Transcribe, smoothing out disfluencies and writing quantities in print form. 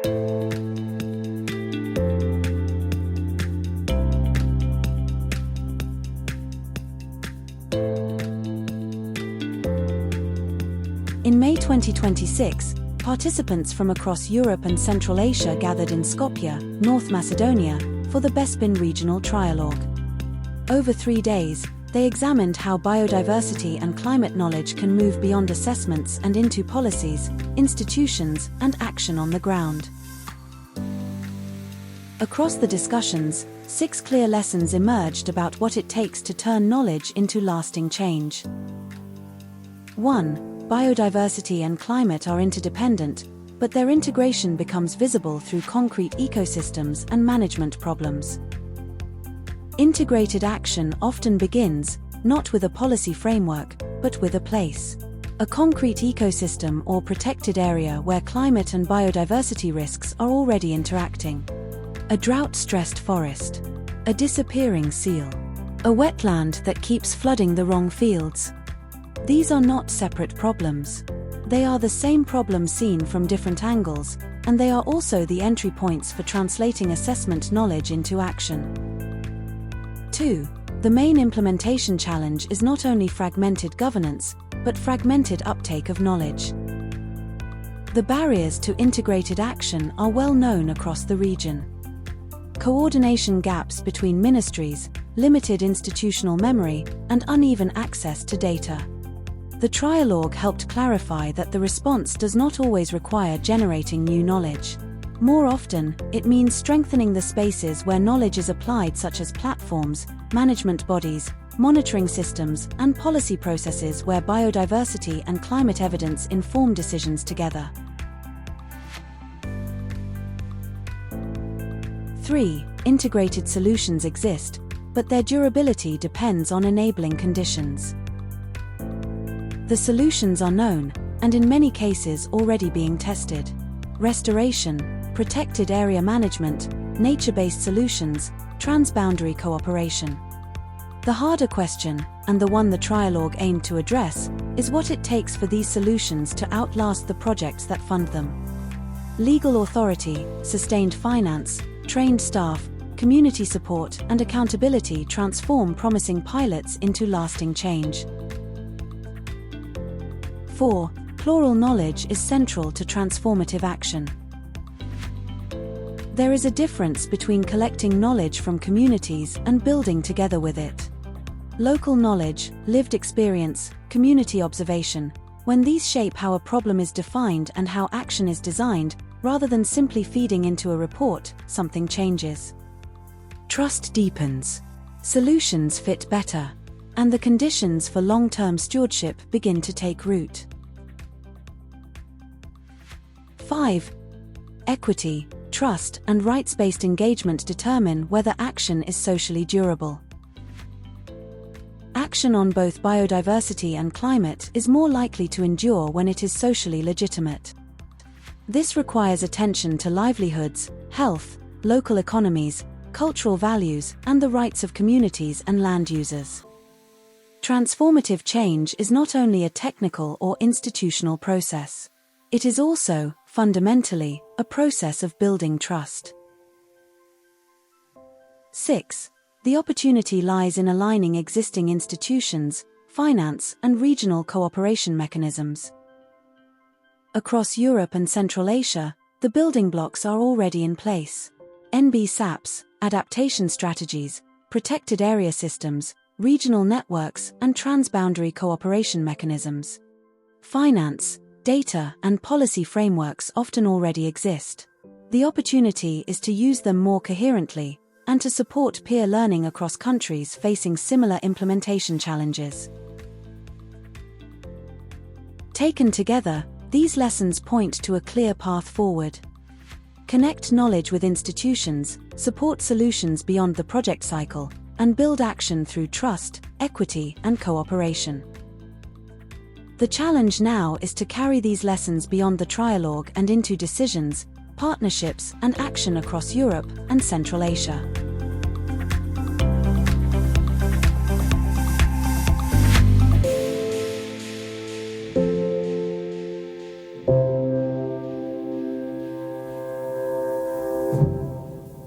In May 2026, participants from across Europe and Central Asia gathered in Skopje, North Macedonia, for the BESPIN Regional Trialogue. Over 3 days, they examined how biodiversity and climate knowledge can move beyond assessments and into policies, institutions, and action on the ground. Across the discussions, 6 clear lessons emerged about what it takes to turn knowledge into lasting change. 1. Biodiversity and climate are interdependent, but their integration becomes visible through concrete ecosystems and management problems. Integrated action often begins, not with a policy framework, but with a place. A concrete ecosystem or protected area where climate and biodiversity risks are already interacting. A drought-stressed forest. A disappearing seal. A wetland that keeps flooding the wrong fields. These are not separate problems. They are the same problem seen from different angles, and they are also the entry points for translating assessment knowledge into action. 2. The main implementation challenge is not only fragmented governance, but fragmented uptake of knowledge. The barriers to integrated action are well known across the region. Coordination gaps between ministries, limited institutional memory, and uneven access to data. The trialogue helped clarify that the response does not always require generating new knowledge. More often, it means strengthening the spaces where knowledge is applied, such as platforms, management bodies, monitoring systems, and policy processes where biodiversity and climate evidence inform decisions together. 3. Integrated solutions exist, but their durability depends on enabling conditions. The solutions are known, and in many cases already being tested. Restoration, protected area management, nature-based solutions, transboundary cooperation. The harder question, and the one the trialogue aimed to address, is what it takes for these solutions to outlast the projects that fund them. Legal authority, sustained finance, trained staff, community support, and accountability transform promising pilots into lasting change. 4. Plural knowledge is central to transformative action. There is a difference between collecting knowledge from communities and building together with it. Local knowledge, lived experience, community observation, when these shape how a problem is defined and how action is designed, rather than simply feeding into a report, something changes. Trust deepens. Solutions fit better. And the conditions for long-term stewardship begin to take root. 5. Equity, trust, and rights-based engagement determine whether action is socially durable. Action on both biodiversity and climate is more likely to endure when it is socially legitimate. This requires attention to livelihoods, health, local economies, cultural values, and the rights of communities and land users. Transformative change is not only a technical or institutional process. It is also, fundamentally, a process of building trust. 6. The opportunity lies in aligning existing institutions, finance, and regional cooperation mechanisms. Across Europe and Central Asia, the building blocks are already in place. NB-SAPs, adaptation strategies, protected area systems, regional networks, and transboundary cooperation mechanisms. Finance, data, and policy frameworks often already exist. The opportunity is to use them more coherently, and to support peer learning across countries facing similar implementation challenges. Taken together, these lessons point to a clear path forward. Connect knowledge with institutions, support solutions beyond the project cycle, and build action through trust, equity, and cooperation. The challenge now is to carry these lessons beyond the trialogue and into decisions, partnerships, and action across Europe and Central Asia.